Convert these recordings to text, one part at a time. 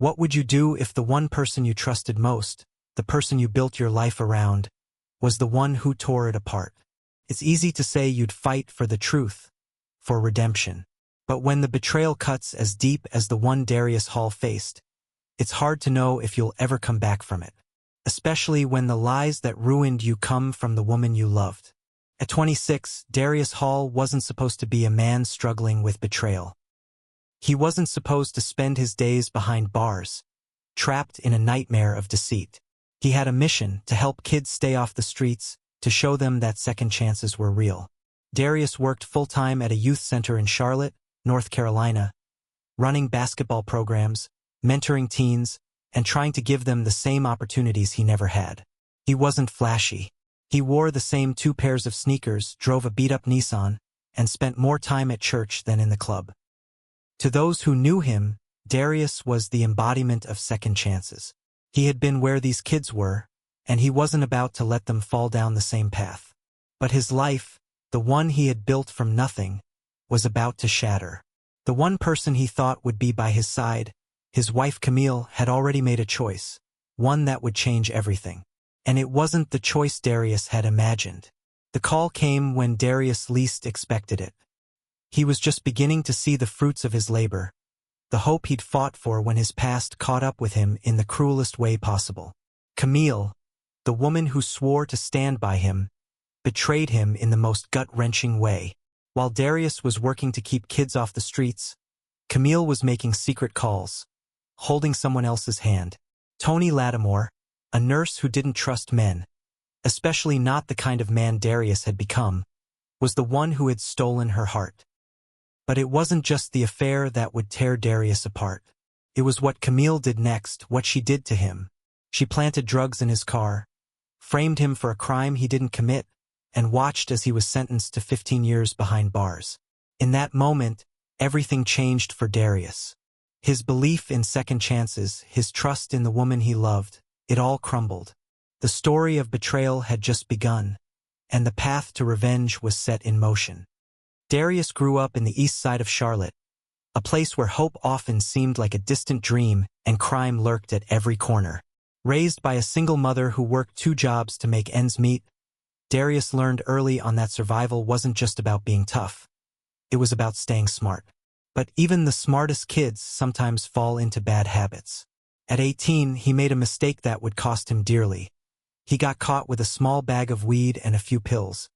What would you do if the one person you trusted most, the person you built your life around, was the one who tore it apart? It's easy to say you'd fight for the truth, for redemption. But when the betrayal cuts as deep as the one Darius Hall faced, it's hard to know if you'll ever come back from it. Especially when the lies that ruined you come from the woman you loved. At 26, Darius Hall wasn't supposed to be a man struggling with betrayal. He wasn't supposed to spend his days behind bars, trapped in a nightmare of deceit. He had a mission to help kids stay off the streets, to show them that second chances were real. Darius worked full-time at a youth center in Charlotte, North Carolina, running basketball programs, mentoring teens, and trying to give them the same opportunities he never had. He wasn't flashy. He wore the same 2 pairs of sneakers, drove a beat-up Nissan, and spent more time at church than in the club. To those who knew him, Darius was the embodiment of second chances. He had been where these kids were, and he wasn't about to let them fall down the same path. But his life, the one he had built from nothing, was about to shatter. The one person he thought would be by his side, his wife Camille, had already made a choice, one that would change everything. And it wasn't the choice Darius had imagined. The call came when Darius least expected it. He was just beginning to see the fruits of his labor, the hope he'd fought for when his past caught up with him in the cruelest way possible. Camille, the woman who swore to stand by him, betrayed him in the most gut-wrenching way. While Darius was working to keep kids off the streets, Camille was making secret calls, holding someone else's hand. Tony Lattimore, a nurse who didn't trust men, especially not the kind of man Darius had become, was the one who had stolen her heart. But it wasn't just the affair that would tear Darius apart. It was what Camille did next, what she did to him. She planted drugs in his car, framed him for a crime he didn't commit, and watched as he was sentenced to 15 years behind bars. In that moment, everything changed for Darius. His belief in second chances, his trust in the woman he loved, it all crumbled. The story of betrayal had just begun, and the path to revenge was set in motion. Darius grew up in the east side of Charlotte, a place where hope often seemed like a distant dream and crime lurked at every corner. Raised by a single mother who worked 2 jobs to make ends meet, Darius learned early on that survival wasn't just about being tough. It was about staying smart. But even the smartest kids sometimes fall into bad habits. At 18, he made a mistake that would cost him dearly. He got caught with a small bag of weed and a few pills.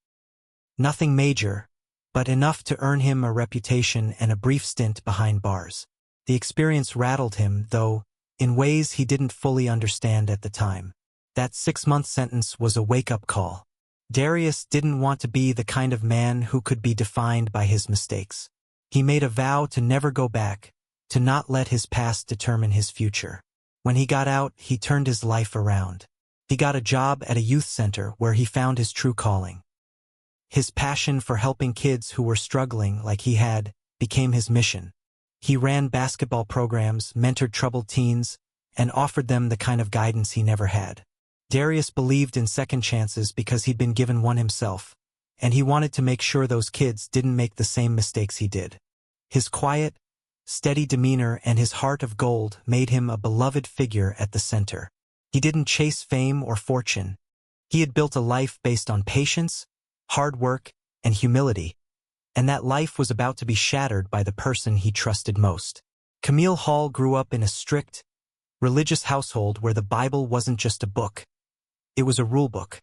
Nothing major, but enough to earn him a reputation and a brief stint behind bars. The experience rattled him, though, in ways he didn't fully understand at the time. That 6-month sentence was a wake-up call. Darius didn't want to be the kind of man who could be defined by his mistakes. He made a vow to never go back, to not let his past determine his future. When he got out, he turned his life around. He got a job at a youth center where he found his true calling. His passion for helping kids who were struggling like he had became his mission. He ran basketball programs, mentored troubled teens, and offered them the kind of guidance he never had. Darius believed in second chances because he'd been given one himself, and he wanted to make sure those kids didn't make the same mistakes he did. His quiet, steady demeanor and his heart of gold made him a beloved figure at the center. He didn't chase fame or fortune. He had built a life based on patience, hard work, and humility, and that life was about to be shattered by the person he trusted most. Camille Hall grew up in a strict, religious household where the Bible wasn't just a book. It was a rulebook.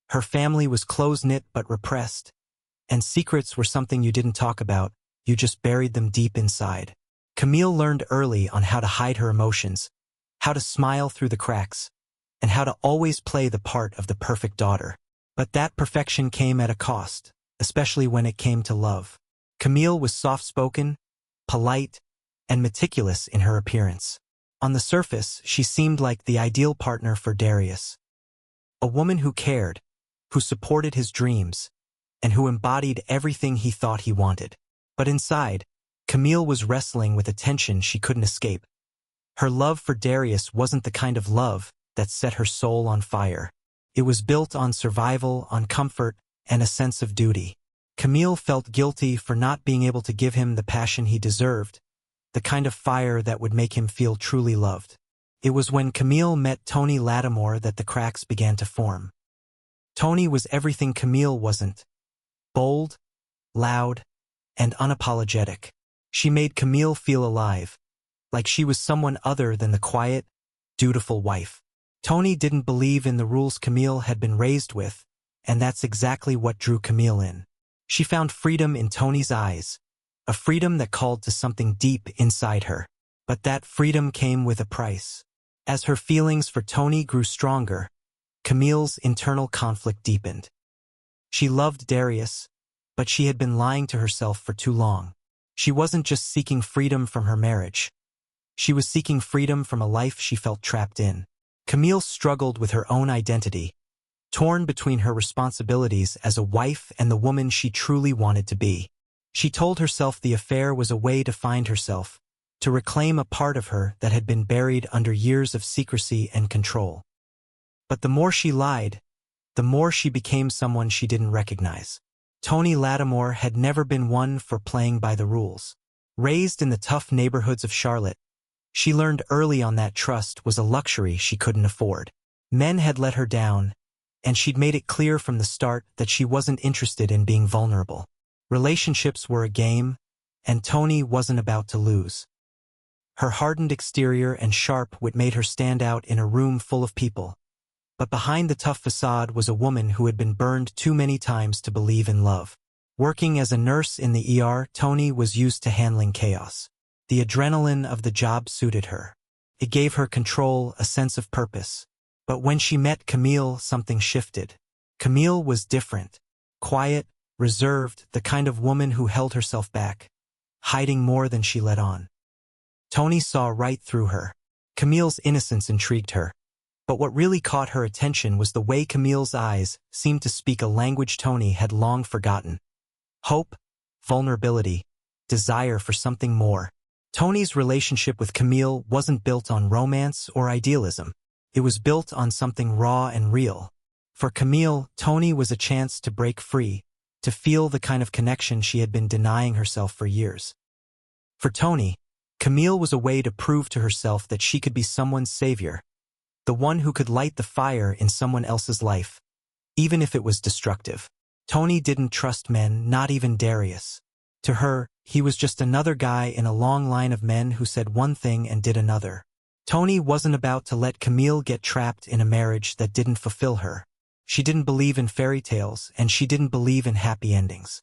Her family was close-knit but repressed, and secrets were something you didn't talk about, you just buried them deep inside. Camille learned early on how to hide her emotions, how to smile through the cracks, and how to always play the part of the perfect daughter. But that perfection came at a cost, especially when it came to love. Camille was soft-spoken, polite, and meticulous in her appearance. On the surface, she seemed like the ideal partner for Darius. A woman who cared, who supported his dreams, and who embodied everything he thought he wanted. But inside, Camille was wrestling with a tension she couldn't escape. Her love for Darius wasn't the kind of love that set her soul on fire. It was built on survival, on comfort, and a sense of duty. Camille felt guilty for not being able to give him the passion he deserved, the kind of fire that would make him feel truly loved. It was when Camille met Tony Lattimore that the cracks began to form. Tony was everything Camille wasn't: bold, loud, and unapologetic. She made Camille feel alive, like she was someone other than the quiet, dutiful wife. Tony didn't believe in the rules Camille had been raised with, and that's exactly what drew Camille in. She found freedom in Tony's eyes, a freedom that called to something deep inside her. But that freedom came with a price. As her feelings for Tony grew stronger, Camille's internal conflict deepened. She loved Darius, but she had been lying to herself for too long. She wasn't just seeking freedom from her marriage. She was seeking freedom from a life she felt trapped in. Camille struggled with her own identity, torn between her responsibilities as a wife and the woman she truly wanted to be. She told herself the affair was a way to find herself, to reclaim a part of her that had been buried under years of secrecy and control. But the more she lied, the more she became someone she didn't recognize. Tony Lattimore had never been one for playing by the rules. Raised in the tough neighborhoods of Charlotte, she learned early on that trust was a luxury she couldn't afford. Men had let her down, and she'd made it clear from the start that she wasn't interested in being vulnerable. Relationships were a game, and Tony wasn't about to lose. Her hardened exterior and sharp wit made her stand out in a room full of people. But behind the tough facade was a woman who had been burned too many times to believe in love. Working as a nurse in the ER, Tony was used to handling chaos. The adrenaline of the job suited her. It gave her control, a sense of purpose. But when she met Camille, something shifted. Camille was different. Quiet, reserved, the kind of woman who held herself back, hiding more than she let on. Tony saw right through her. Camille's innocence intrigued her. But what really caught her attention was the way Camille's eyes seemed to speak a language Tony had long forgotten. Hope, vulnerability, desire for something more. Tony's relationship with Camille wasn't built on romance or idealism. It was built on something raw and real. For Camille, Tony was a chance to break free, to feel the kind of connection she had been denying herself for years. For Tony, Camille was a way to prove to herself that she could be someone's savior, the one who could light the fire in someone else's life, even if it was destructive. Tony didn't trust men, not even Darius. To her, he was just another guy in a long line of men who said one thing and did another. Tony wasn't about to let Camille get trapped in a marriage that didn't fulfill her. She didn't believe in fairy tales, and she didn't believe in happy endings.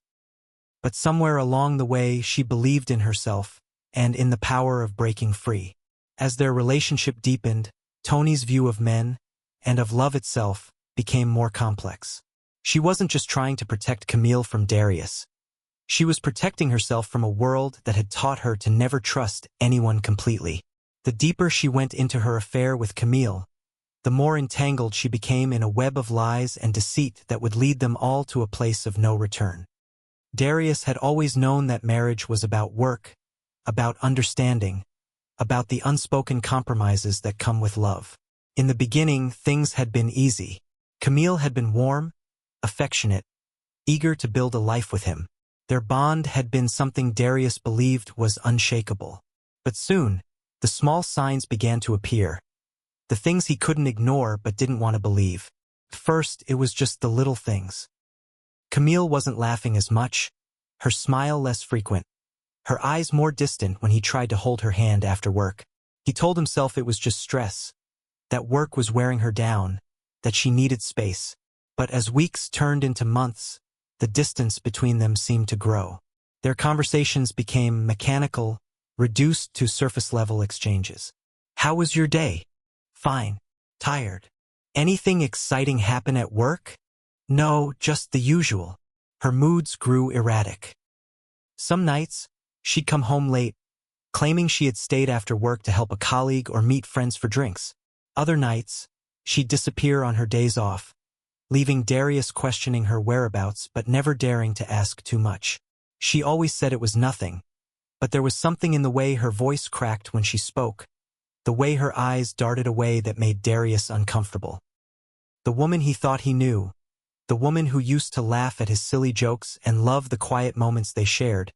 But somewhere along the way, she believed in herself and in the power of breaking free. As their relationship deepened, Tony's view of men, and of love itself, became more complex. She wasn't just trying to protect Camille from Darius. She was protecting herself from a world that had taught her to never trust anyone completely. The deeper she went into her affair with Camille, the more entangled she became in a web of lies and deceit that would lead them all to a place of no return. Darius had always known that marriage was about work, about understanding, about the unspoken compromises that come with love. In the beginning, things had been easy. Camille had been warm, affectionate, eager to build a life with him. Their bond had been something Darius believed was unshakable. But soon, the small signs began to appear. The things he couldn't ignore but didn't want to believe. First, it was just the little things. Camille wasn't laughing as much, her smile less frequent, her eyes more distant when he tried to hold her hand after work. He told himself it was just stress, that work was wearing her down, that she needed space. But as weeks turned into months, the distance between them seemed to grow. Their conversations became mechanical, reduced to surface-level exchanges. "How was your day?" "Fine. Tired." "Anything exciting happen at work?" "No, just the usual." Her moods grew erratic. Some nights, she'd come home late, claiming she had stayed after work to help a colleague or meet friends for drinks. Other nights, she'd disappear on her days off, leaving Darius questioning her whereabouts but never daring to ask too much. She always said it was nothing, but there was something in the way her voice cracked when she spoke, the way her eyes darted away that made Darius uncomfortable. The woman he thought he knew, the woman who used to laugh at his silly jokes and love the quiet moments they shared,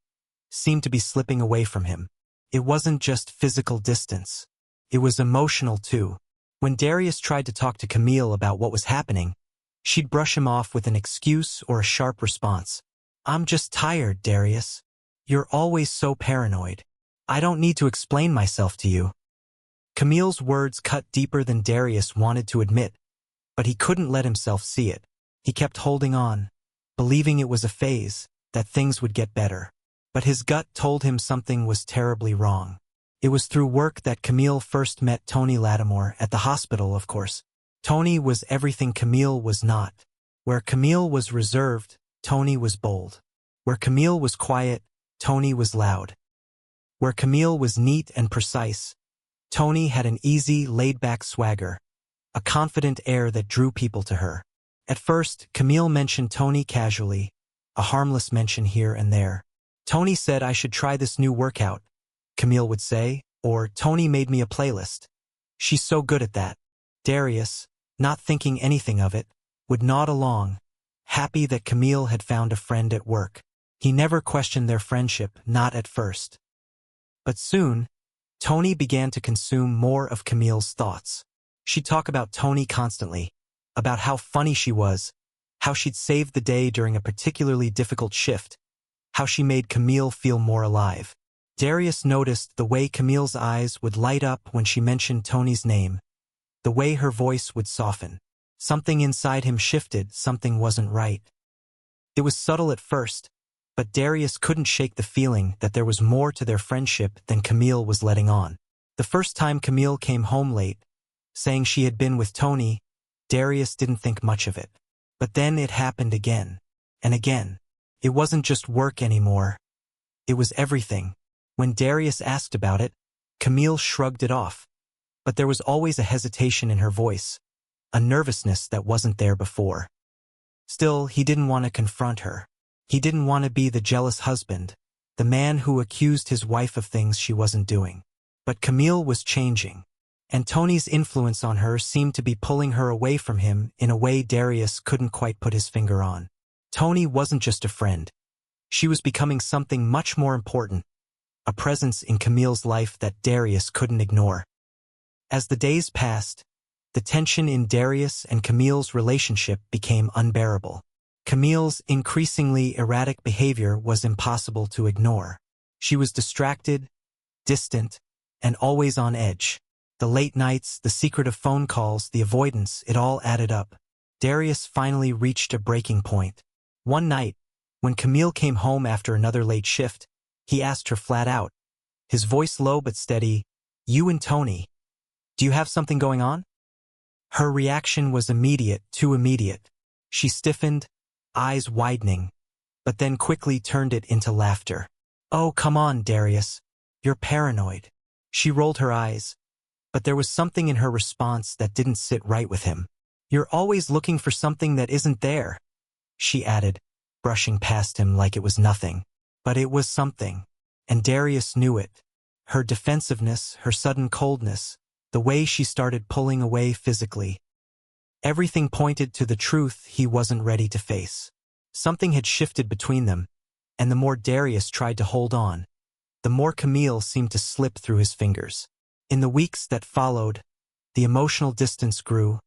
seemed to be slipping away from him. It wasn't just physical distance. It was emotional too. When Darius tried to talk to Camille about what was happening, she'd brush him off with an excuse or a sharp response. "I'm just tired, Darius. You're always so paranoid. I don't need to explain myself to you." Camille's words cut deeper than Darius wanted to admit, but he couldn't let himself see it. He kept holding on, believing it was a phase, that things would get better. But his gut told him something was terribly wrong. It was through work that Camille first met Tony Lattimore, at the hospital, of course. Tony was everything Camille was not. Where Camille was reserved, Tony was bold. Where Camille was quiet, Tony was loud. Where Camille was neat and precise, Tony had an easy, laid-back swagger, a confident air that drew people to her. At first, Camille mentioned Tony casually, a harmless mention here and there. "Tony said I should try this new workout," Camille would say, or "Tony made me a playlist. She's so good at that." Darius, not thinking anything of it, would nod along, happy that Camille had found a friend at work. He never questioned their friendship, not at first. But soon, Tony began to consume more of Camille's thoughts. She'd talk about Tony constantly, about how funny she was, how she'd saved the day during a particularly difficult shift, how she made Camille feel more alive. Darius noticed the way Camille's eyes would light up when she mentioned Tony's name, the way her voice would soften. Something inside him shifted, something wasn't right. It was subtle at first, but Darius couldn't shake the feeling that there was more to their friendship than Camille was letting on. The first time Camille came home late, saying she had been with Tony, Darius didn't think much of it. But then it happened again, and again. It wasn't just work anymore. It was everything. When Darius asked about it, Camille shrugged it off. But there was always a hesitation in her voice, a nervousness that wasn't there before. Still, he didn't want to confront her. He didn't want to be the jealous husband, the man who accused his wife of things she wasn't doing. But Camille was changing, and Tony's influence on her seemed to be pulling her away from him in a way Darius couldn't quite put his finger on. Tony wasn't just a friend. She was becoming something much more important, a presence in Camille's life that Darius couldn't ignore. As the days passed, the tension in Darius and Camille's relationship became unbearable. Camille's increasingly erratic behavior was impossible to ignore. She was distracted, distant, and always on edge. The late nights, the secretive phone calls, the avoidance, it all added up. Darius finally reached a breaking point. One night, when Camille came home after another late shift, he asked her flat out, his voice low but steady, "You and Tony, do you have something going on?" Her reaction was immediate, too immediate. She stiffened, eyes widening, but then quickly turned it into laughter. "Oh, come on, Darius. You're paranoid." She rolled her eyes, but there was something in her response that didn't sit right with him. "You're always looking for something that isn't there," she added, brushing past him like it was nothing. But it was something, and Darius knew it. Her defensiveness, her sudden coldness, the way she started pulling away physically. Everything pointed to the truth he wasn't ready to face. Something had shifted between them, and the more Darius tried to hold on, the more Camille seemed to slip through his fingers. In the weeks that followed, the emotional distance grew,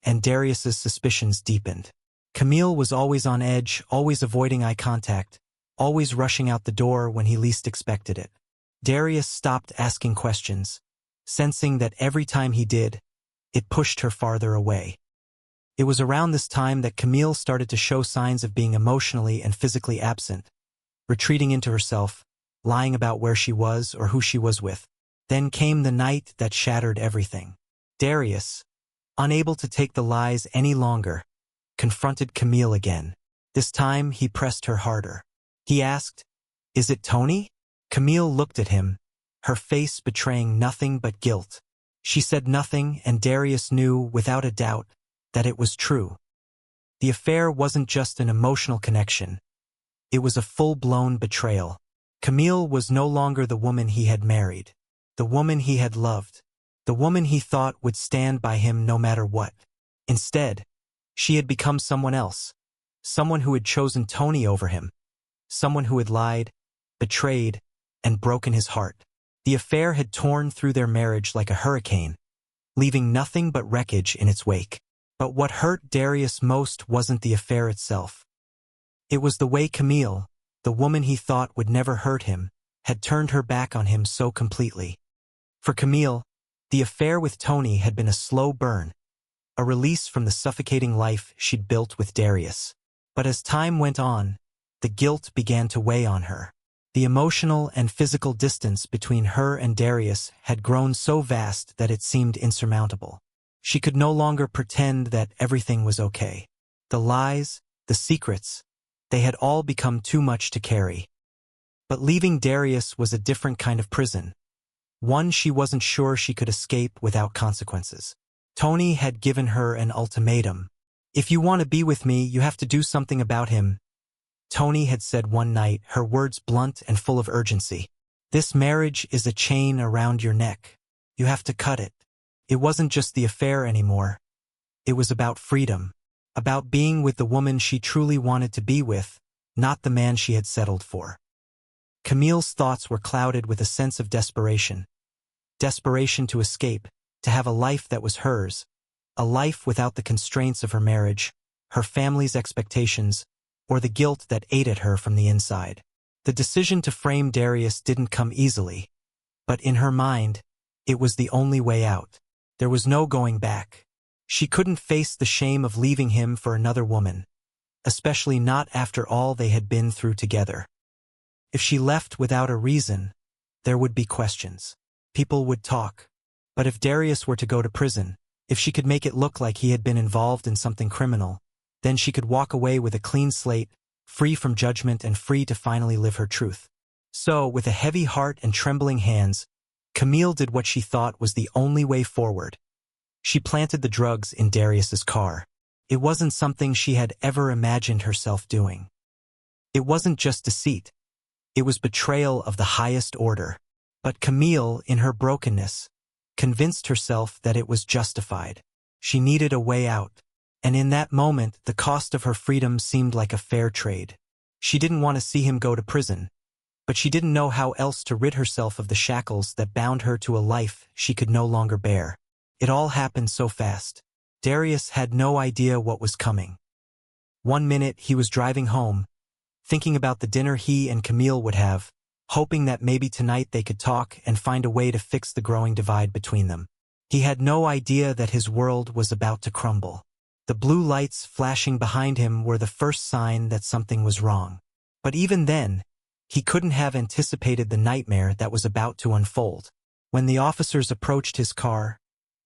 and Darius's suspicions deepened. Camille was always on edge, always avoiding eye contact, always rushing out the door when he least expected it. Darius stopped asking questions, sensing that every time he did, it pushed her farther away. It was around this time that Camille started to show signs of being emotionally and physically absent, retreating into herself, lying about where she was or who she was with. Then came the night that shattered everything. Darius, unable to take the lies any longer, confronted Camille again. This time he pressed her harder. He asked, "Is it Tony?" Camille looked at him, her face betraying nothing but guilt. She said nothing, and Darius knew, without a doubt, that it was true. The affair wasn't just an emotional connection. It was a full-blown betrayal. Camille was no longer the woman he had married, the woman he had loved, the woman he thought would stand by him no matter what. Instead, she had become someone else, someone who had chosen Tony over him, someone who had lied, betrayed, and broken his heart. The affair had torn through their marriage like a hurricane, leaving nothing but wreckage in its wake. But what hurt Darius most wasn't the affair itself. It was the way Camille, the woman he thought would never hurt him, had turned her back on him so completely. For Camille, the affair with Tony had been a slow burn, a release from the suffocating life she'd built with Darius. But as time went on, the guilt began to weigh on her. The emotional and physical distance between her and Darius had grown so vast that it seemed insurmountable. She could no longer pretend that everything was okay. The lies, the secrets, they had all become too much to carry. But leaving Darius was a different kind of prison, one she wasn't sure she could escape without consequences. Tony had given her an ultimatum. "If you want to be with me, you have to do something about him," Tony had said one night, her words blunt and full of urgency. "This marriage is a chain around your neck. You have to cut it." It wasn't just the affair anymore. It was about freedom, about being with the woman she truly wanted to be with, not the man she had settled for. Camille's thoughts were clouded with a sense of desperation. Desperation to escape, to have a life that was hers, a life without the constraints of her marriage, her family's expectations, or the guilt that ate at her from the inside. The decision to frame Darius didn't come easily, but in her mind, it was the only way out. There was no going back. She couldn't face the shame of leaving him for another woman, especially not after all they had been through together. If she left without a reason, there would be questions. People would talk. But if Darius were to go to prison, if she could make it look like he had been involved in something criminal, then she could walk away with a clean slate, free from judgment and free to finally live her truth. So, with a heavy heart and trembling hands, Camille did what she thought was the only way forward. She planted the drugs in Darius's car. It wasn't something she had ever imagined herself doing. It wasn't just deceit. It was betrayal of the highest order. But Camille, in her brokenness, convinced herself that it was justified. She needed a way out. And in that moment, the cost of her freedom seemed like a fair trade. She didn't want to see him go to prison, but she didn't know how else to rid herself of the shackles that bound her to a life she could no longer bear. It all happened so fast. Darius had no idea what was coming. One minute he was driving home, thinking about the dinner he and Camille would have, hoping that maybe tonight they could talk and find a way to fix the growing divide between them. He had no idea that his world was about to crumble. The blue lights flashing behind him were the first sign that something was wrong. But even then, he couldn't have anticipated the nightmare that was about to unfold. When the officers approached his car,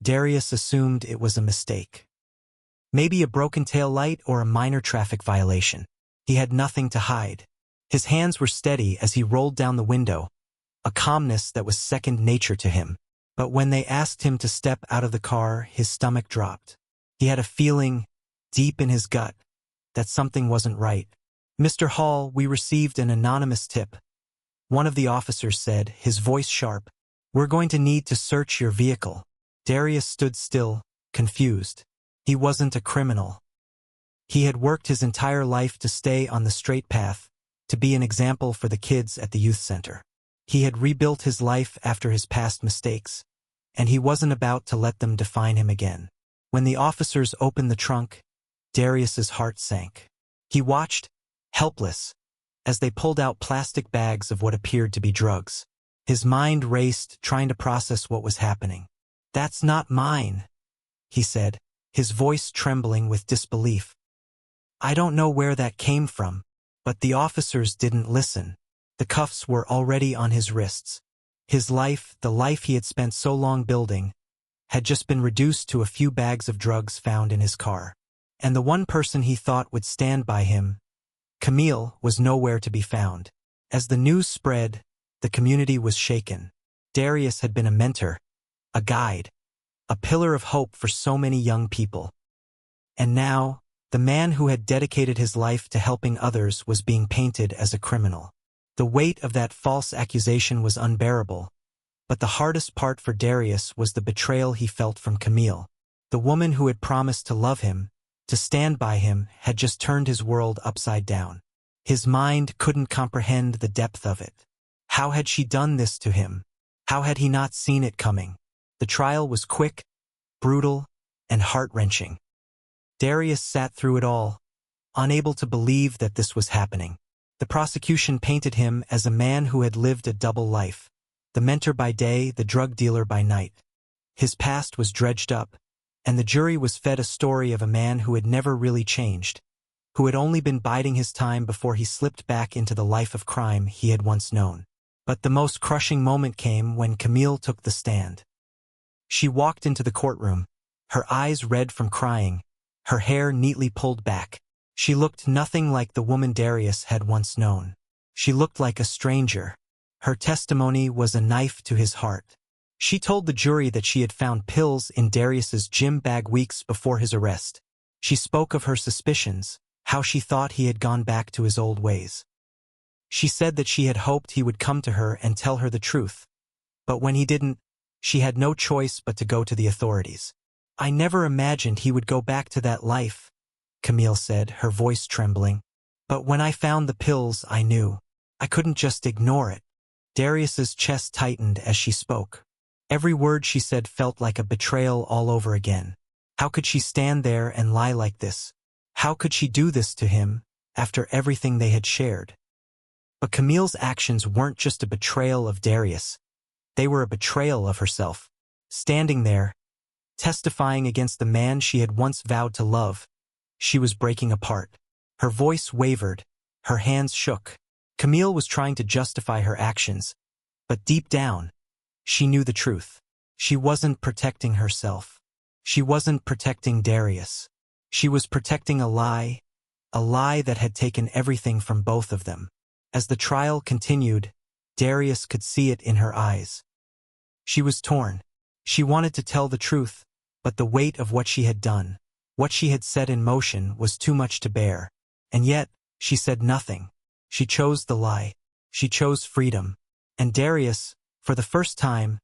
Darius assumed it was a mistake. Maybe a broken tail light or a minor traffic violation. He had nothing to hide. His hands were steady as he rolled down the window, a calmness that was second nature to him. But when they asked him to step out of the car, his stomach dropped. He had a feeling, deep in his gut, that something wasn't right. "Mr. Hall, we received an anonymous tip," one of the officers said, his voice sharp. "We're going to need to search your vehicle." Darius stood still, confused. He wasn't a criminal. He had worked his entire life to stay on the straight path, to be an example for the kids at the youth center. He had rebuilt his life after his past mistakes, and he wasn't about to let them define him again. When the officers opened the trunk, Darius's heart sank. He watched, helpless, as they pulled out plastic bags of what appeared to be drugs. His mind raced, trying to process what was happening. "That's not mine," he said, his voice trembling with disbelief. "I don't know where that came from." But the officers didn't listen. The cuffs were already on his wrists. His life, the life he had spent so long building, had just been reduced to a few bags of drugs found in his car. And the one person he thought would stand by him, Camille, was nowhere to be found. As the news spread, the community was shaken. Darius had been a mentor, a guide, a pillar of hope for so many young people. And now, the man who had dedicated his life to helping others was being painted as a criminal. The weight of that false accusation was unbearable, but the hardest part for Darius was the betrayal he felt from Camille. The woman who had promised to love him, to stand by him, had just turned his world upside down. His mind couldn't comprehend the depth of it. How had she done this to him? How had he not seen it coming? The trial was quick, brutal, and heart-wrenching. Darius sat through it all, unable to believe that this was happening. The prosecution painted him as a man who had lived a double life, the mentor by day, the drug dealer by night. His past was dredged up, and the jury was fed a story of a man who had never really changed, who had only been biding his time before he slipped back into the life of crime he had once known. But the most crushing moment came when Camille took the stand. She walked into the courtroom, her eyes red from crying, her hair neatly pulled back. She looked nothing like the woman Darius had once known. She looked like a stranger. Her testimony was a knife to his heart. She told the jury that she had found pills in Darius's gym bag weeks before his arrest. She spoke of her suspicions, how she thought he had gone back to his old ways. She said that she had hoped he would come to her and tell her the truth. But when he didn't, she had no choice but to go to the authorities. "I never imagined he would go back to that life," Camille said, her voice trembling. "But when I found the pills, I knew. I couldn't just ignore it." Darius's chest tightened as she spoke. Every word she said felt like a betrayal all over again. How could she stand there and lie like this? How could she do this to him, after everything they had shared? But Camille's actions weren't just a betrayal of Darius. They were a betrayal of herself. Standing there, testifying against the man she had once vowed to love, she was breaking apart. Her voice wavered, her hands shook. Camille was trying to justify her actions, but deep down, she knew the truth. She wasn't protecting herself. She wasn't protecting Darius. She was protecting a lie that had taken everything from both of them. As the trial continued, Darius could see it in her eyes. She was torn. She wanted to tell the truth, but the weight of what she had done, what she had set in motion, was too much to bear. And yet, she said nothing. She chose the lie. She chose freedom. And Darius, for the first time,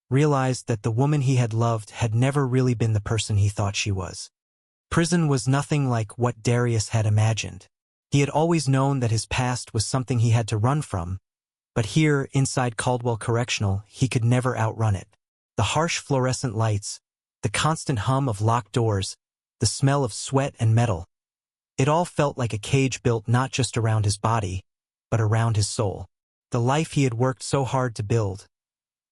realized that the woman he had loved had never really been the person he thought she was. Prison was nothing like what Darius had imagined. He had always known that his past was something he had to run from, but here, inside Caldwell Correctional, he could never outrun it. The harsh fluorescent lights, the constant hum of locked doors, the smell of sweat and metal. It all felt like a cage built not just around his body, but around his soul. The life he had worked so hard to build,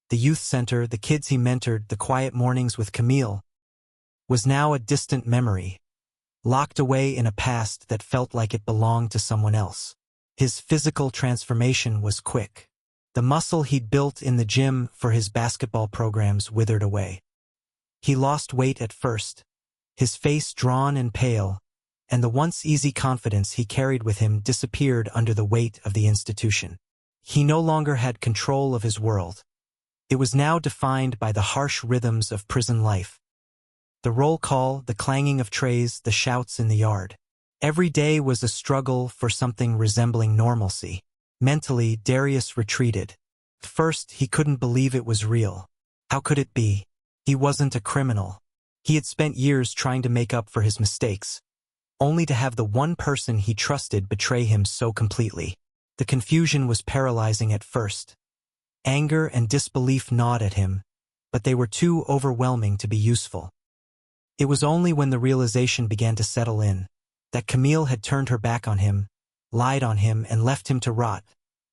the youth center, the kids he mentored, the quiet mornings with Camille, was now a distant memory, locked away in a past that felt like it belonged to someone else. His physical transformation was quick. The muscle he'd built in the gym for his basketball programs withered away. He lost weight at first, his face drawn and pale, and the once easy confidence he carried with him disappeared under the weight of the institution. He no longer had control of his world. It was now defined by the harsh rhythms of prison life. The roll call, the clanging of trays, the shouts in the yard. Every day was a struggle for something resembling normalcy. Mentally, Darius retreated. First, he couldn't believe it was real. How could it be? He wasn't a criminal. He had spent years trying to make up for his mistakes, only to have the one person he trusted betray him so completely. The confusion was paralyzing at first. Anger and disbelief gnawed at him, but they were too overwhelming to be useful. It was only when the realization began to settle in, that Camille had turned her back on him, lied on him, and left him to rot,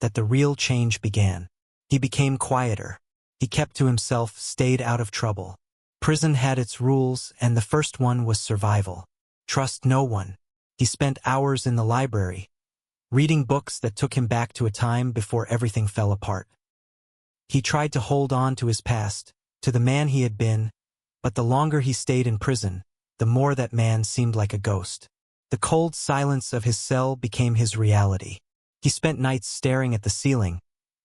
that the real change began. He became quieter. He kept to himself, stayed out of trouble. Prison had its rules, and the first one was survival. Trust no one. He spent hours in the library, reading books that took him back to a time before everything fell apart. He tried to hold on to his past, to the man he had been, but the longer he stayed in prison, the more that man seemed like a ghost. The cold silence of his cell became his reality. He spent nights staring at the ceiling,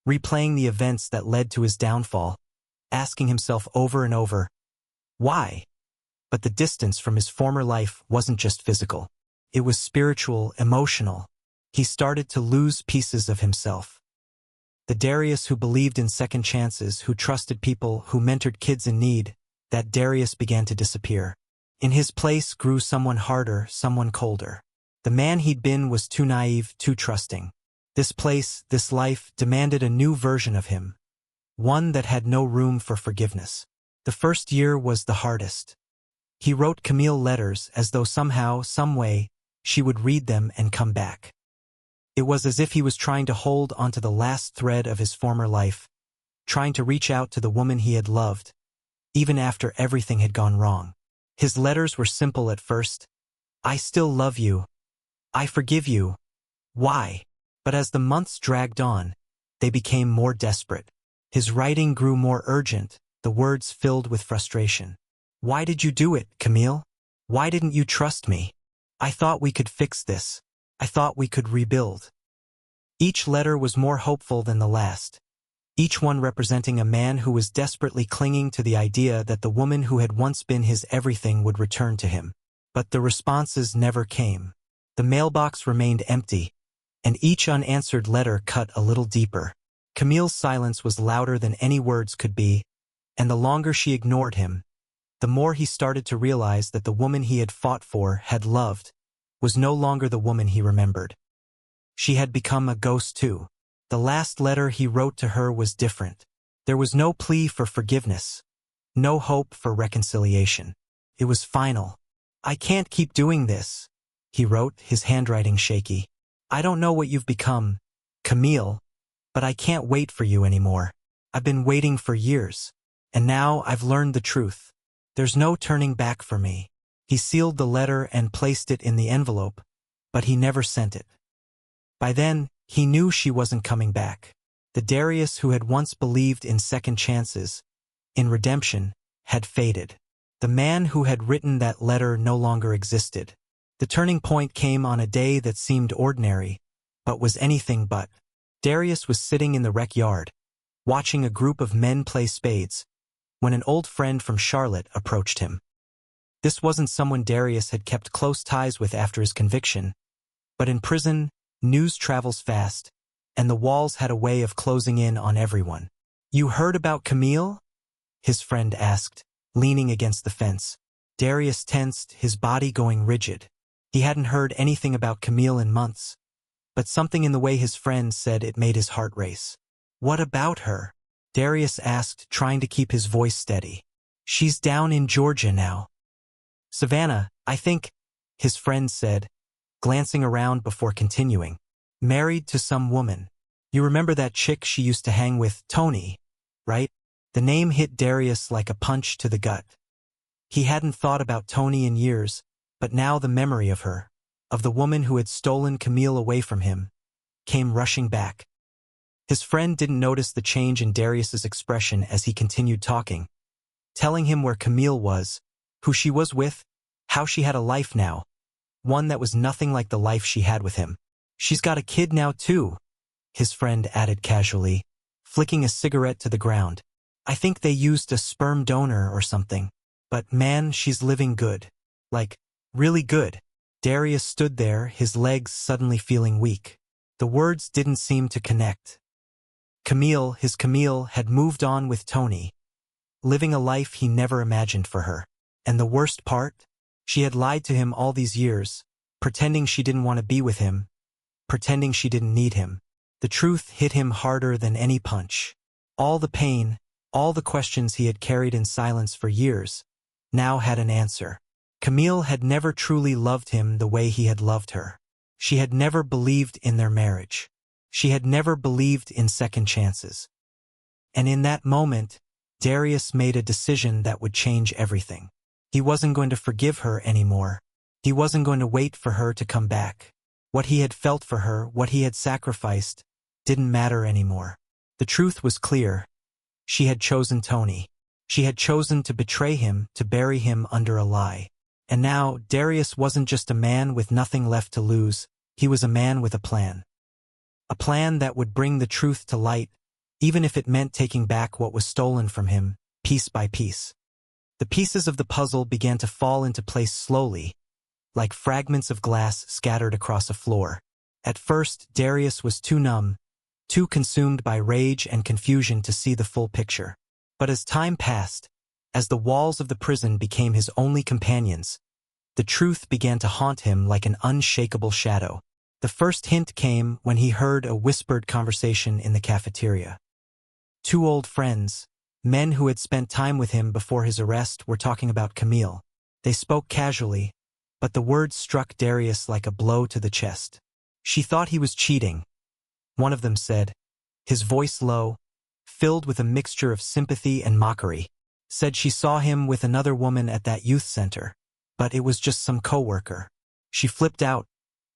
replaying the events that led to his downfall, asking himself over and over, why? But the distance from his former life wasn't just physical. It was spiritual, emotional. He started to lose pieces of himself. The Darius who believed in second chances, who trusted people, who mentored kids in need, that Darius began to disappear. In his place grew someone harder, someone colder. The man he'd been was too naive, too trusting. This place, this life, demanded a new version of him. one that had no room for forgiveness. The first year was the hardest. He wrote Camille letters as though somehow, some way, she would read them and come back. It was as if he was trying to hold onto the last thread of his former life, trying to reach out to the woman he had loved, even after everything had gone wrong. His letters were simple at first. I still love you. I forgive you. Why? But as the months dragged on, they became more desperate. His writing grew more urgent, the words filled with frustration. Why did you do it, Camille? Why didn't you trust me? I thought we could fix this. I thought we could rebuild. Each letter was more hopeful than the last, each one representing a man who was desperately clinging to the idea that the woman who had once been his everything would return to him. But the responses never came. The mailbox remained empty, and each unanswered letter cut a little deeper. Camille's silence was louder than any words could be, and the longer she ignored him, the more he started to realize that the woman he had fought for, had loved, was no longer the woman he remembered. She had become a ghost too. The last letter he wrote to her was different. There was no plea for forgiveness, no hope for reconciliation. It was final. I can't keep doing this, he wrote, his handwriting shaky. I don't know what you've become, Camille, but I can't wait for you anymore. I've been waiting for years, and now I've learned the truth. There's no turning back for me. He sealed the letter and placed it in the envelope, but he never sent it. By then, he knew she wasn't coming back. The Darius who had once believed in second chances, in redemption, had faded. The man who had written that letter no longer existed. The turning point came on a day that seemed ordinary, but was anything but. Darius was sitting in the rec yard, watching a group of men play spades, when an old friend from Charlotte approached him. This wasn't someone Darius had kept close ties with after his conviction, but in prison, news travels fast, and the walls had a way of closing in on everyone. You heard about Camille? His friend asked, leaning against the fence. Darius tensed, his body going rigid. He hadn't heard anything about Camille in months, but something in the way his friend said it made his heart race. What about her? Darius asked, trying to keep his voice steady. She's down in Georgia now. Savannah, I think, his friend said, glancing around before continuing. Married to some woman. You remember that chick she used to hang with, Tony, right? The name hit Darius like a punch to the gut. He hadn't thought about Tony in years, but now the memory of her, of the woman who had stolen Camille away from him, came rushing back. His friend didn't notice the change in Darius's expression as he continued talking, telling him where Camille was, who she was with, how she had a life now, one that was nothing like the life she had with him. She's got a kid now too, his friend added casually, flicking a cigarette to the ground. I think they used a sperm donor or something. But man, she's living good. Like, really good. Darius stood there, his legs suddenly feeling weak. The words didn't seem to connect. Camille, his Camille, had moved on with Tony, living a life he never imagined for her. And the worst part? She had lied to him all these years, pretending she didn't want to be with him, pretending she didn't need him. The truth hit him harder than any punch. All the pain, all the questions he had carried in silence for years, now had an answer. Camille had never truly loved him the way he had loved her. She had never believed in their marriage. She had never believed in second chances. And in that moment, Darius made a decision that would change everything. He wasn't going to forgive her anymore. He wasn't going to wait for her to come back. What he had felt for her, what he had sacrificed, didn't matter anymore. The truth was clear. She had chosen Tony. She had chosen to betray him, to bury him under a lie. And now, Darius wasn't just a man with nothing left to lose. He was a man with a plan. A plan that would bring the truth to light, even if it meant taking back what was stolen from him, piece by piece. The pieces of the puzzle began to fall into place slowly, like fragments of glass scattered across a floor. At first, Darius was too numb, too consumed by rage and confusion to see the full picture. But as time passed, as the walls of the prison became his only companions, the truth began to haunt him like an unshakable shadow. The first hint came when he heard a whispered conversation in the cafeteria. Two old friends, men who had spent time with him before his arrest, were talking about Camille. They spoke casually, but the words struck Darius like a blow to the chest. She thought he was cheating, one of them said, his voice low, filled with a mixture of sympathy and mockery. Said she saw him with another woman at that youth center, but it was just some coworker. She flipped out,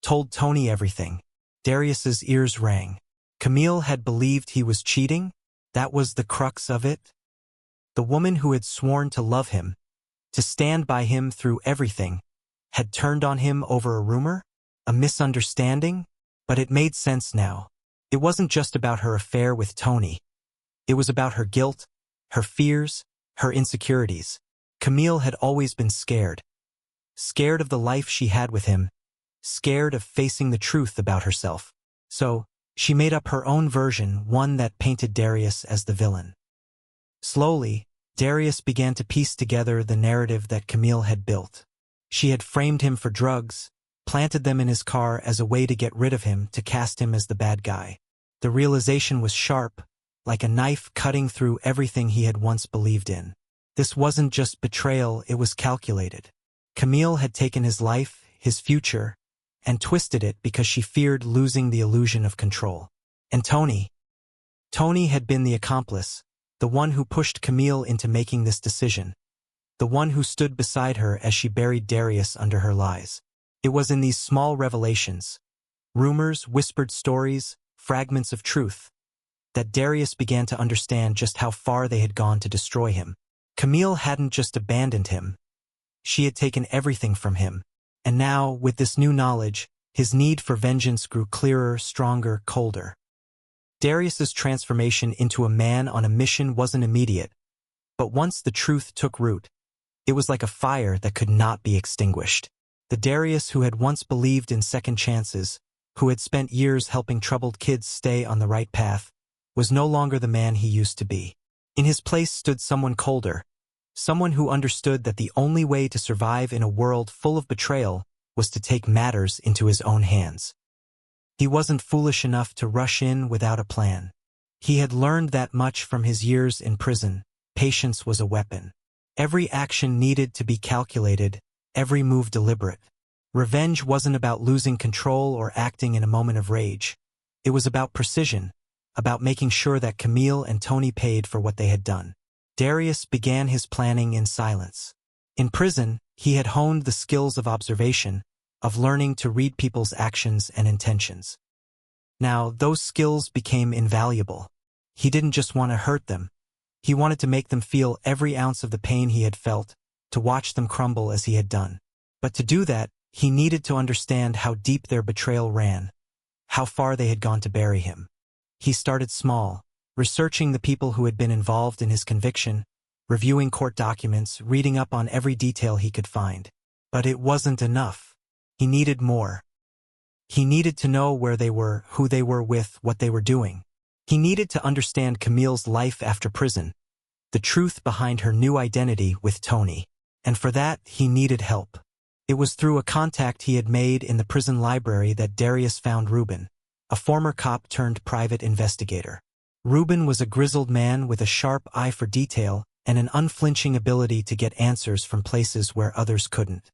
told Tony everything. Darius's ears rang. Camille had believed he was cheating? That was the crux of it? The woman who had sworn to love him, to stand by him through everything, had turned on him over a rumor? A misunderstanding? But it made sense now. It wasn't just about her affair with Tony. It was about her guilt, her fears, her insecurities. Camille had always been scared. Scared of the life she had with him. Scared of facing the truth about herself. So, she made up her own version, one that painted Darius as the villain. Slowly, Darius began to piece together the narrative that Camille had built. She had framed him for drugs, planted them in his car as a way to get rid of him, to cast him as the bad guy. The realization was sharp, like a knife cutting through everything he had once believed in. This wasn't just betrayal, it was calculated. Camille had taken his life, his future, and twisted it because she feared losing the illusion of control. And Tony had been the accomplice, the one who pushed Camille into making this decision, the one who stood beside her as she buried Darius under her lies. It was in these small revelations, rumors, whispered stories, fragments of truth, that Darius began to understand just how far they had gone to destroy him. Camille hadn't just abandoned him. She had taken everything from him. And now, with this new knowledge, his need for vengeance grew clearer, stronger, colder. Darius's transformation into a man on a mission wasn't immediate, but once the truth took root, it was like a fire that could not be extinguished. The Darius who had once believed in second chances, who had spent years helping troubled kids stay on the right path, was no longer the man he used to be. In his place stood someone colder, someone who understood that the only way to survive in a world full of betrayal was to take matters into his own hands. He wasn't foolish enough to rush in without a plan. He had learned that much from his years in prison. Patience was a weapon. Every action needed to be calculated, every move deliberate. Revenge wasn't about losing control or acting in a moment of rage. It was about precision, about making sure that Camille and Tony paid for what they had done. Darius began his planning in silence. In prison, he had honed the skills of observation, of learning to read people's actions and intentions. Now, those skills became invaluable. He didn't just want to hurt them. He wanted to make them feel every ounce of the pain he had felt, to watch them crumble as he had done. But to do that, he needed to understand how deep their betrayal ran, how far they had gone to bury him. He started small, researching the people who had been involved in his conviction, reviewing court documents, reading up on every detail he could find. But it wasn't enough. He needed more. He needed to know where they were, who they were with, what they were doing. He needed to understand Camille's life after prison, the truth behind her new identity with Tony. And for that, he needed help. It was through a contact he had made in the prison library that Darius found Ruben, a former cop turned private investigator. Ruben was a grizzled man with a sharp eye for detail and an unflinching ability to get answers from places where others couldn't.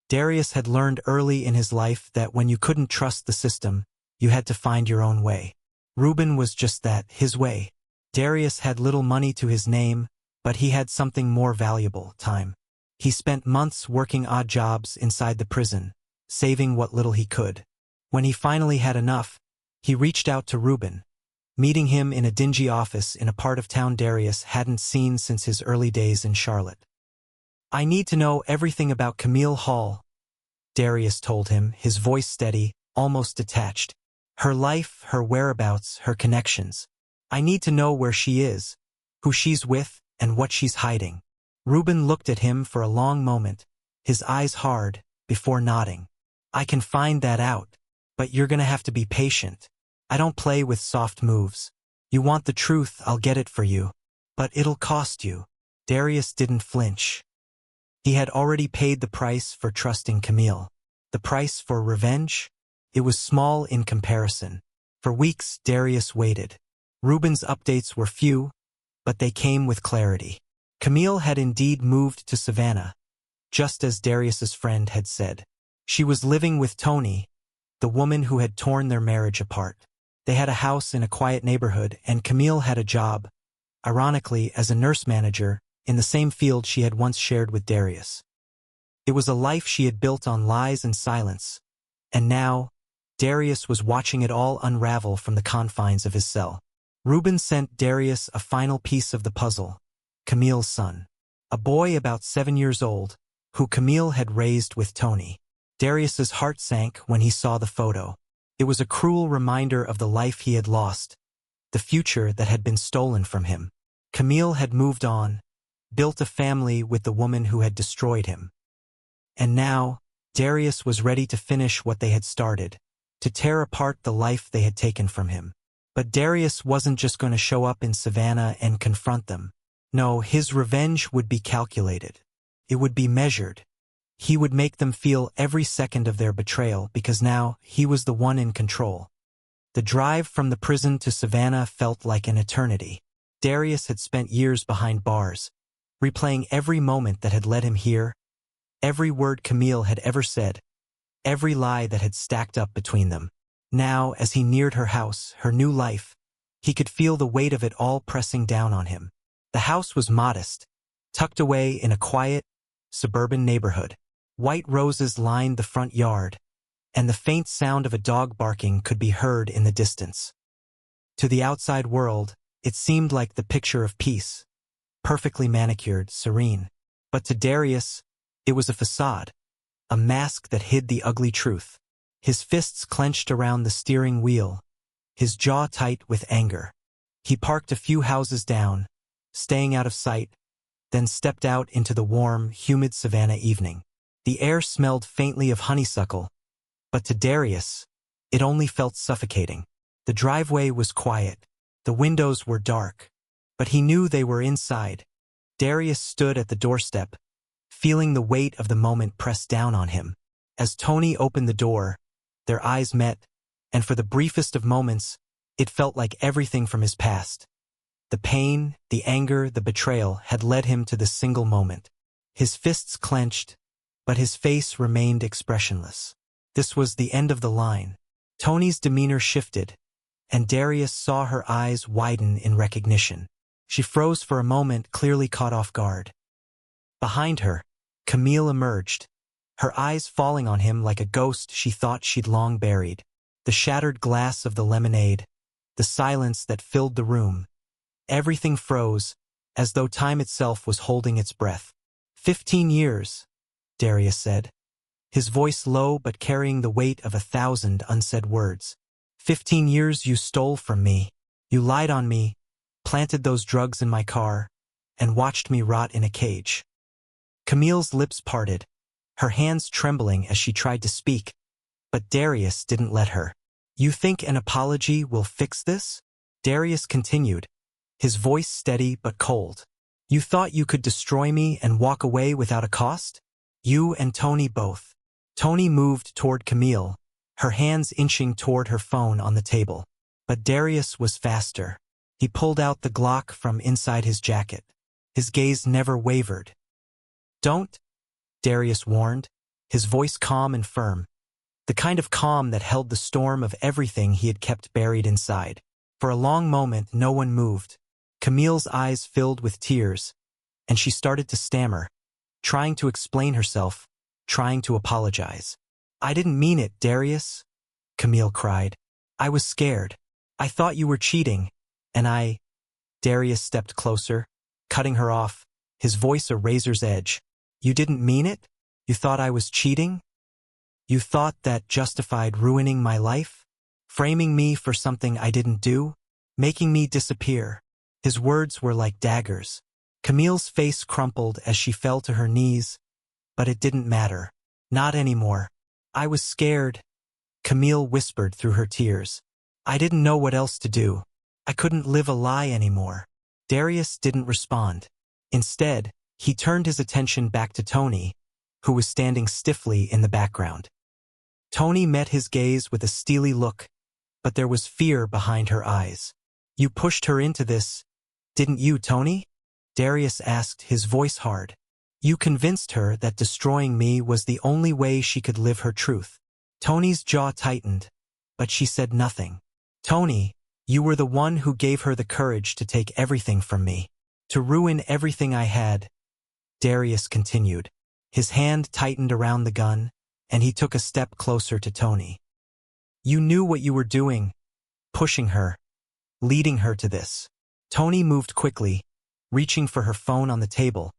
Darius had learned early in his life that when you couldn't trust the system, you had to find your own way. Ruben was just that, his way. Darius had little money to his name, but he had something more valuable, time. He spent months working odd jobs inside the prison, saving what little he could. When he finally had enough, he reached out to Ruben, meeting him in a dingy office in a part of town Darius hadn't seen since his early days in Charlotte. "I need to know everything about Camille Hall," Darius told him, his voice steady, almost detached. "Her life, her whereabouts, her connections. I need to know where she is, who she's with, and what she's hiding." Ruben looked at him for a long moment, his eyes hard, before nodding. "I can find that out, but you're gonna have to be patient. I don't play with soft moves. You want the truth, I'll get it for you. But it'll cost you." Darius didn't flinch. He had already paid the price for trusting Camille. The price for revenge? It was small in comparison. For weeks, Darius waited. Ruben's updates were few, but they came with clarity. Camille had indeed moved to Savannah, just as Darius's friend had said. She was living with Tony, the woman who had torn their marriage apart. They had a house in a quiet neighborhood, and Camille had a job, ironically as a nurse manager, in the same field she had once shared with Darius. It was a life she had built on lies and silence, and now, Darius was watching it all unravel from the confines of his cell. Ruben sent Darius a final piece of the puzzle: Camille's son. A boy about 7 years old, who Camille had raised with Tony. Darius's heart sank when he saw the photo. It was a cruel reminder of the life he had lost, the future that had been stolen from him. Camille had moved on, built a family with the woman who had destroyed him. And now, Darius was ready to finish what they had started, to tear apart the life they had taken from him. But Darius wasn't just going to show up in Savannah and confront them. No, his revenge would be calculated. It would be measured. He would make them feel every second of their betrayal, because now he was the one in control. The drive from the prison to Savannah felt like an eternity. Darius had spent years behind bars, replaying every moment that had led him here, every word Camille had ever said, every lie that had stacked up between them. Now, as he neared her house, her new life, he could feel the weight of it all pressing down on him. The house was modest, tucked away in a quiet, suburban neighborhood. White roses lined the front yard, and the faint sound of a dog barking could be heard in the distance. To the outside world, it seemed like the picture of peace, perfectly manicured, serene. But to Darius, it was a facade, a mask that hid the ugly truth. His fists clenched around the steering wheel, his jaw tight with anger. He parked a few houses down, staying out of sight, then stepped out into the warm, humid Savannah evening. The air smelled faintly of honeysuckle, but to Darius, it only felt suffocating. The driveway was quiet, the windows were dark, but he knew they were inside. Darius stood at the doorstep, feeling the weight of the moment press down on him. As Tony opened the door, their eyes met, and for the briefest of moments, it felt like everything from his past. The pain, the anger, the betrayal had led him to this single moment. His fists clenched, but his face remained expressionless. This was the end of the line. Tony's demeanor shifted, and Darius saw her eyes widen in recognition. She froze for a moment, clearly caught off guard. Behind her, Camille emerged, her eyes falling on him like a ghost she thought she'd long buried. The shattered glass of the lemonade, the silence that filled the room, everything froze, as though time itself was holding its breath. 15 years, Darius said, his voice low but carrying the weight of 1,000 unsaid words. 15 years you stole from me. You lied on me, planted those drugs in my car, and watched me rot in a cage. Camille's lips parted, her hands trembling as she tried to speak, but Darius didn't let her. You think an apology will fix this? Darius continued, his voice steady but cold. You thought you could destroy me and walk away without a cost? You and Tony both. Tony moved toward Camille, her hands inching toward her phone on the table. But Darius was faster. He pulled out the Glock from inside his jacket. His gaze never wavered. Don't, Darius warned, his voice calm and firm, the kind of calm that held the storm of everything he had kept buried inside. For a long moment, no one moved. Camille's eyes filled with tears, and she started to stammer, trying to explain herself, trying to apologize. I didn't mean it, Darius, Camille cried. I was scared. I thought you were cheating, and Darius stepped closer, cutting her off, his voice a razor's edge. You didn't mean it? You thought I was cheating? You thought that justified ruining my life? Framing me for something I didn't do? Making me disappear? His words were like daggers. Camille's face crumpled as she fell to her knees, but it didn't matter. Not anymore. I was scared, Camille whispered through her tears. I didn't know what else to do. I couldn't live a lie anymore. Darius didn't respond. Instead, he turned his attention back to Tony, who was standing stiffly in the background. Tony met his gaze with a steely look, but there was fear behind her eyes. You pushed her into this, didn't you, Tony? Darius asked, his voice hard. You convinced her that destroying me was the only way she could live her truth. Tony's jaw tightened, but she said nothing. Tony, you were the one who gave her the courage to take everything from me, to ruin everything I had. Darius continued. His hand tightened around the gun, and he took a step closer to Tony. You knew what you were doing, pushing her, leading her to this. Tony moved quickly, reaching for her phone on the table,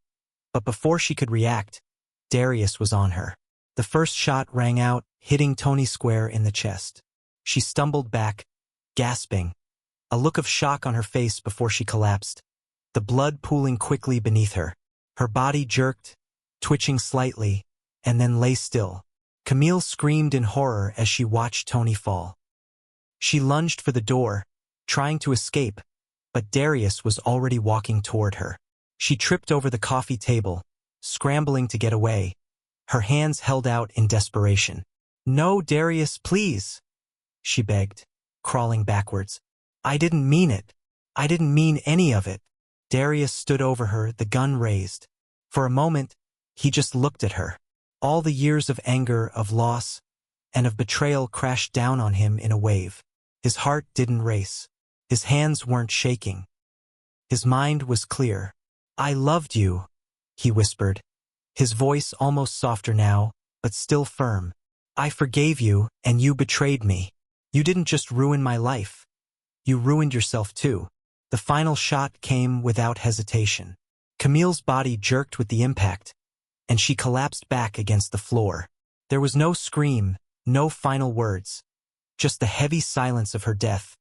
but before she could react, Darius was on her. The first shot rang out, hitting Tony square in the chest. She stumbled back, gasping, a look of shock on her face before she collapsed, the blood pooling quickly beneath her. Her body jerked, twitching slightly, and then lay still. Camille screamed in horror as she watched Tony fall. She lunged for the door, trying to escape, but Darius was already walking toward her. She tripped over the coffee table, scrambling to get away, her hands held out in desperation. No, Darius, please, she begged, crawling backwards. I didn't mean it. I didn't mean any of it. Darius stood over her, the gun raised. For a moment, he just looked at her. All the years of anger, of loss, and of betrayal crashed down on him in a wave. His heart didn't race. His hands weren't shaking. His mind was clear. I loved you, he whispered, his voice almost softer now, but still firm. I forgave you, and you betrayed me. You didn't just ruin my life. You ruined yourself too. The final shot came without hesitation. Camille's body jerked with the impact, and she collapsed back against the floor. There was no scream, no final words, just the heavy silence of her death,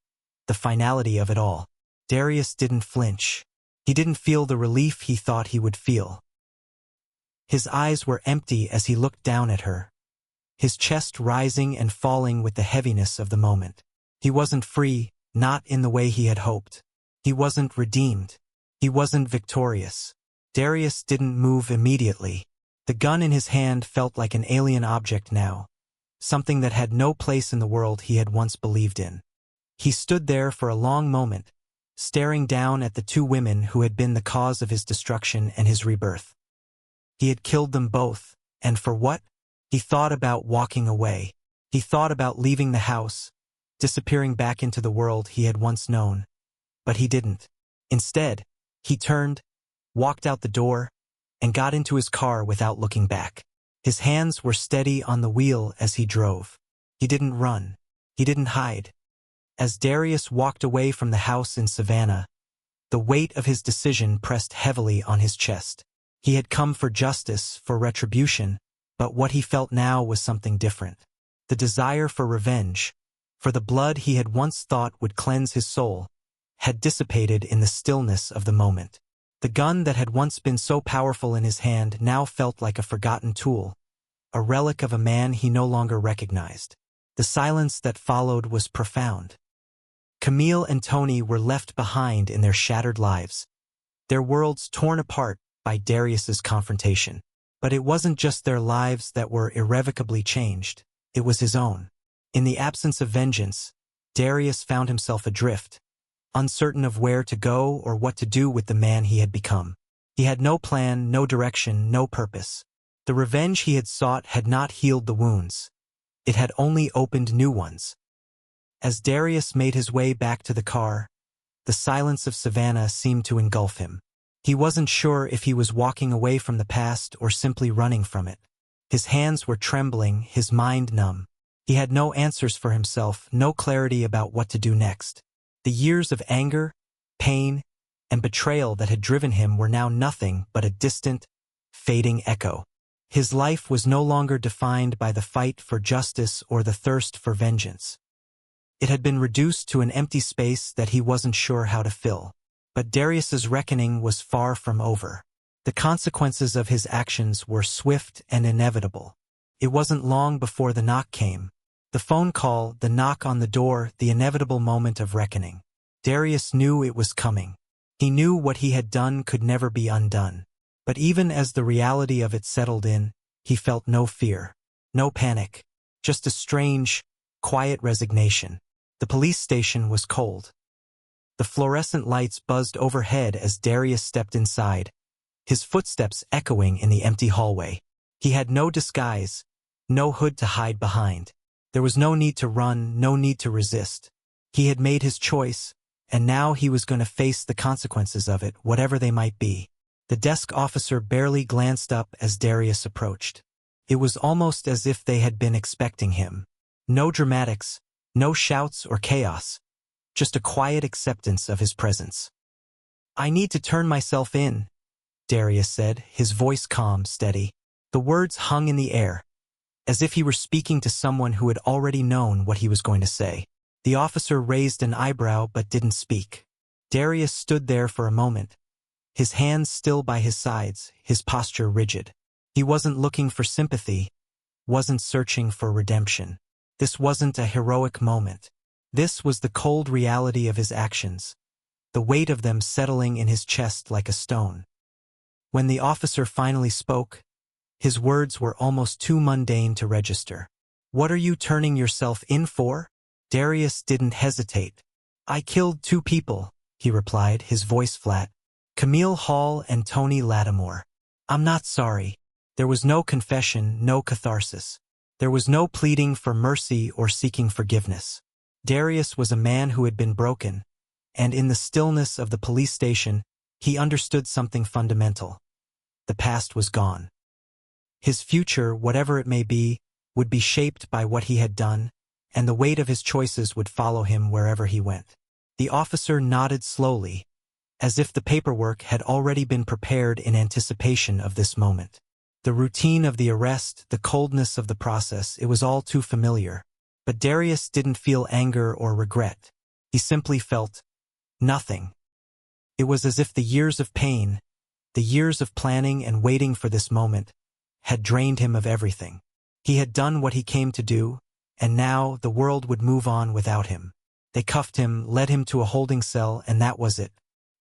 the finality of it all. Darius didn't flinch. He didn't feel the relief he thought he would feel. His eyes were empty as he looked down at her, his chest rising and falling with the heaviness of the moment. He wasn't free, not in the way he had hoped. He wasn't redeemed. He wasn't victorious. Darius didn't move immediately. The gun in his hand felt like an alien object now, something that had no place in the world he had once believed in. He stood there for a long moment, staring down at the two women who had been the cause of his destruction and his rebirth. He had killed them both, and for what? He thought about walking away. He thought about leaving the house, disappearing back into the world he had once known. But he didn't. Instead, he turned, walked out the door, and got into his car without looking back. His hands were steady on the wheel as he drove. He didn't run. He didn't hide. As Darius walked away from the house in Savannah, the weight of his decision pressed heavily on his chest. He had come for justice, for retribution, but what he felt now was something different. The desire for revenge, for the blood he had once thought would cleanse his soul, had dissipated in the stillness of the moment. The gun that had once been so powerful in his hand now felt like a forgotten tool, a relic of a man he no longer recognized. The silence that followed was profound. Camille and Tony were left behind in their shattered lives, their worlds torn apart by Darius's confrontation. But it wasn't just their lives that were irrevocably changed, it was his own. In the absence of vengeance, Darius found himself adrift, uncertain of where to go or what to do with the man he had become. He had no plan, no direction, no purpose. The revenge he had sought had not healed the wounds. It had only opened new ones. As Darius made his way back to the car, the silence of Savannah seemed to engulf him. He wasn't sure if he was walking away from the past or simply running from it. His hands were trembling, his mind numb. He had no answers for himself, no clarity about what to do next. The years of anger, pain, and betrayal that had driven him were now nothing but a distant, fading echo. His life was no longer defined by the fight for justice or the thirst for vengeance. It had been reduced to an empty space that he wasn't sure how to fill. But Darius's reckoning was far from over. The consequences of his actions were swift and inevitable. It wasn't long before the knock came. The phone call, the knock on the door, the inevitable moment of reckoning. Darius knew it was coming. He knew what he had done could never be undone. But even as the reality of it settled in, he felt no fear, no panic, just a strange, quiet resignation. The police station was cold. The fluorescent lights buzzed overhead as Darius stepped inside, his footsteps echoing in the empty hallway. He had no disguise, no hood to hide behind. There was no need to run, no need to resist. He had made his choice, and now he was going to face the consequences of it, whatever they might be. The desk officer barely glanced up as Darius approached. It was almost as if they had been expecting him. No dramatics, no shouts or chaos, just a quiet acceptance of his presence. "I need to turn myself in," Darius said, his voice calm, steady. The words hung in the air, as if he were speaking to someone who had already known what he was going to say. The officer raised an eyebrow but didn't speak. Darius stood there for a moment, his hands still by his sides, his posture rigid. He wasn't looking for sympathy, wasn't searching for redemption. This wasn't a heroic moment. This was the cold reality of his actions, the weight of them settling in his chest like a stone. When the officer finally spoke, his words were almost too mundane to register. "What are you turning yourself in for?" Darius didn't hesitate. "I killed 2 people," he replied, his voice flat. "Camille Hall and Tony Lattimore. I'm not sorry." There was no confession, no catharsis. There was no pleading for mercy or seeking forgiveness. Darius was a man who had been broken, and in the stillness of the police station, he understood something fundamental. The past was gone. His future, whatever it may be, would be shaped by what he had done, and the weight of his choices would follow him wherever he went. The officer nodded slowly, as if the paperwork had already been prepared in anticipation of this moment. The routine of the arrest, the coldness of the process, it was all too familiar. But Darius didn't feel anger or regret. He simply felt nothing. It was as if the years of pain, the years of planning and waiting for this moment, had drained him of everything. He had done what he came to do, and now the world would move on without him. They cuffed him, led him to a holding cell, and that was it.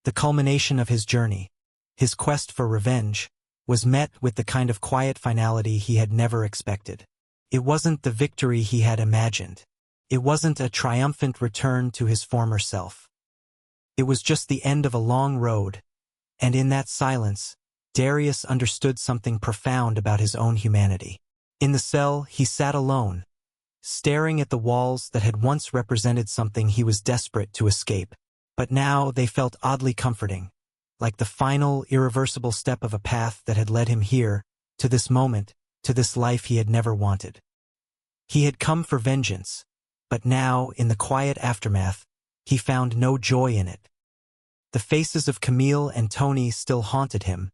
The culmination of his journey, his quest for revenge, was met with the kind of quiet finality he had never expected. It wasn't the victory he had imagined. It wasn't a triumphant return to his former self. It was just the end of a long road, and in that silence, Darius understood something profound about his own humanity. In the cell, he sat alone, staring at the walls that had once represented something he was desperate to escape. But now they felt oddly comforting, like the final, irreversible step of a path that had led him here, to this moment, to this life he had never wanted. He had come for vengeance, but now, in the quiet aftermath, he found no joy in it. The faces of Camille and Tony still haunted him,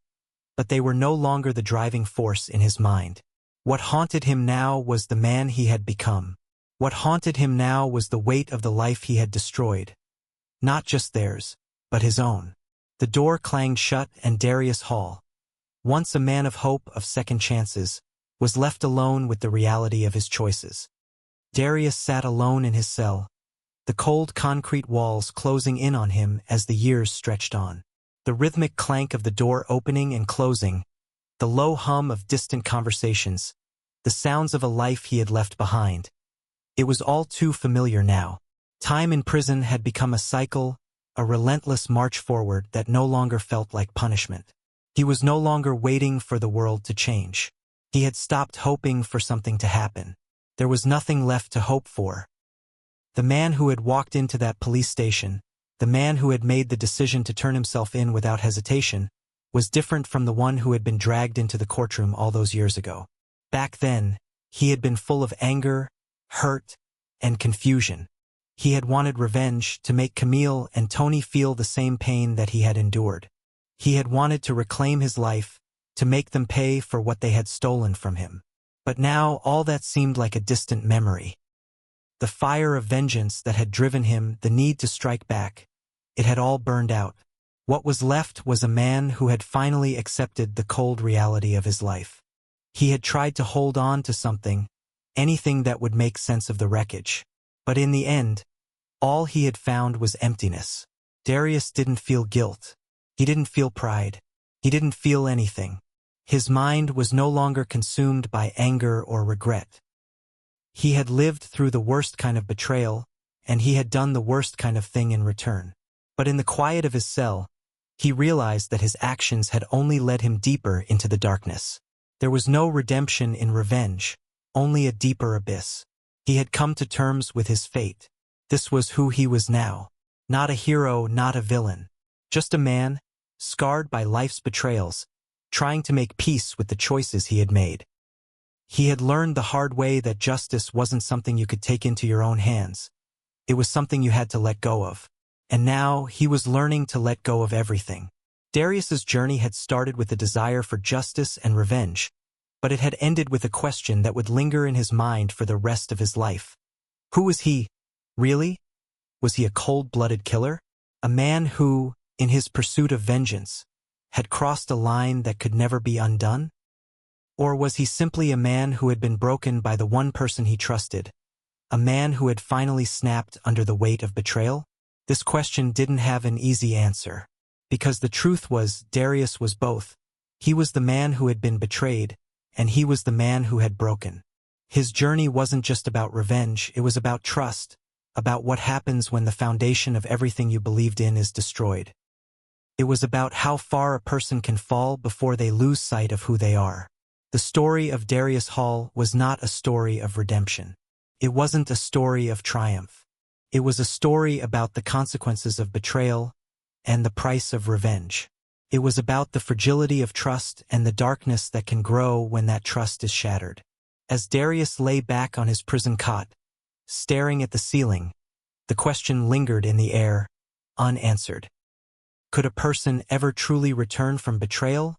but they were no longer the driving force in his mind. What haunted him now was the man he had become. What haunted him now was the weight of the life he had destroyed. Not just theirs, but his own. The door clanged shut, and Darius Hall, once a man of hope, of second chances, was left alone with the reality of his choices. Darius sat alone in his cell, the cold concrete walls closing in on him as the years stretched on. The rhythmic clank of the door opening and closing, the low hum of distant conversations, the sounds of a life he had left behind. It was all too familiar now. Time in prison had become a cycle, a relentless march forward that no longer felt like punishment. He was no longer waiting for the world to change. He had stopped hoping for something to happen. There was nothing left to hope for. The man who had walked into that police station, the man who had made the decision to turn himself in without hesitation, was different from the one who had been dragged into the courtroom all those years ago. Back then, he had been full of anger, hurt, and confusion. He had wanted revenge, to make Camille and Tony feel the same pain that he had endured. He had wanted to reclaim his life, to make them pay for what they had stolen from him. But now all that seemed like a distant memory. The fire of vengeance that had driven him, the need to strike back, it had all burned out. What was left was a man who had finally accepted the cold reality of his life. He had tried to hold on to something, anything that would make sense of the wreckage. But in the end, all he had found was emptiness. Darius didn't feel guilt. He didn't feel pride. He didn't feel anything. His mind was no longer consumed by anger or regret. He had lived through the worst kind of betrayal, and he had done the worst kind of thing in return. But in the quiet of his cell, he realized that his actions had only led him deeper into the darkness. There was no redemption in revenge, only a deeper abyss. He had come to terms with his fate. This was who he was now. Not a hero, not a villain. Just a man, scarred by life's betrayals, trying to make peace with the choices he had made. He had learned the hard way that justice wasn't something you could take into your own hands. It was something you had to let go of. And now he was learning to let go of everything. Darius's journey had started with a desire for justice and revenge, but it had ended with a question that would linger in his mind for the rest of his life. Who was he, really? Was he a cold-blooded killer? A man who, in his pursuit of vengeance, had crossed a line that could never be undone? Or was he simply a man who had been broken by the one person he trusted, a man who had finally snapped under the weight of betrayal? This question didn't have an easy answer, because the truth was Darius was both. He was the man who had been betrayed, and he was the man who had broken. His journey wasn't just about revenge, it was about trust, about what happens when the foundation of everything you believed in is destroyed. It was about how far a person can fall before they lose sight of who they are. The story of Darius Hall was not a story of redemption. It wasn't a story of triumph. It was a story about the consequences of betrayal and the price of revenge. It was about the fragility of trust and the darkness that can grow when that trust is shattered. As Darius lay back on his prison cot, staring at the ceiling, the question lingered in the air, unanswered. Could a person ever truly return from betrayal,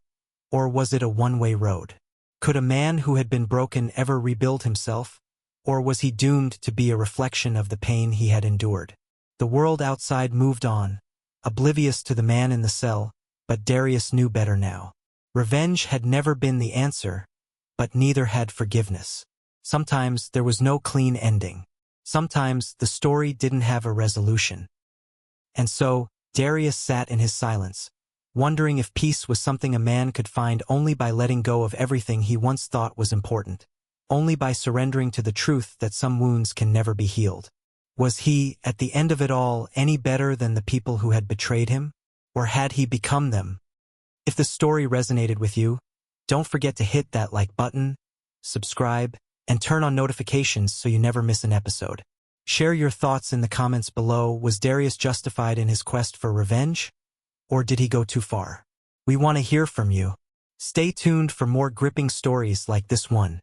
or was it a one-way road? Could a man who had been broken ever rebuild himself, or was he doomed to be a reflection of the pain he had endured? The world outside moved on, oblivious to the man in the cell, but Darius knew better now. Revenge had never been the answer, but neither had forgiveness. Sometimes there was no clean ending. Sometimes the story didn't have a resolution. And so, Darius sat in his silence, wondering if peace was something a man could find only by letting go of everything he once thought was important, only by surrendering to the truth that some wounds can never be healed. Was he, at the end of it all, any better than the people who had betrayed him? Or had he become them? If the story resonated with you, don't forget to hit that like button, subscribe, and turn on notifications so you never miss an episode. Share your thoughts in the comments below. Was Darius justified in his quest for revenge? Or did he go too far? We want to hear from you. Stay tuned for more gripping stories like this one.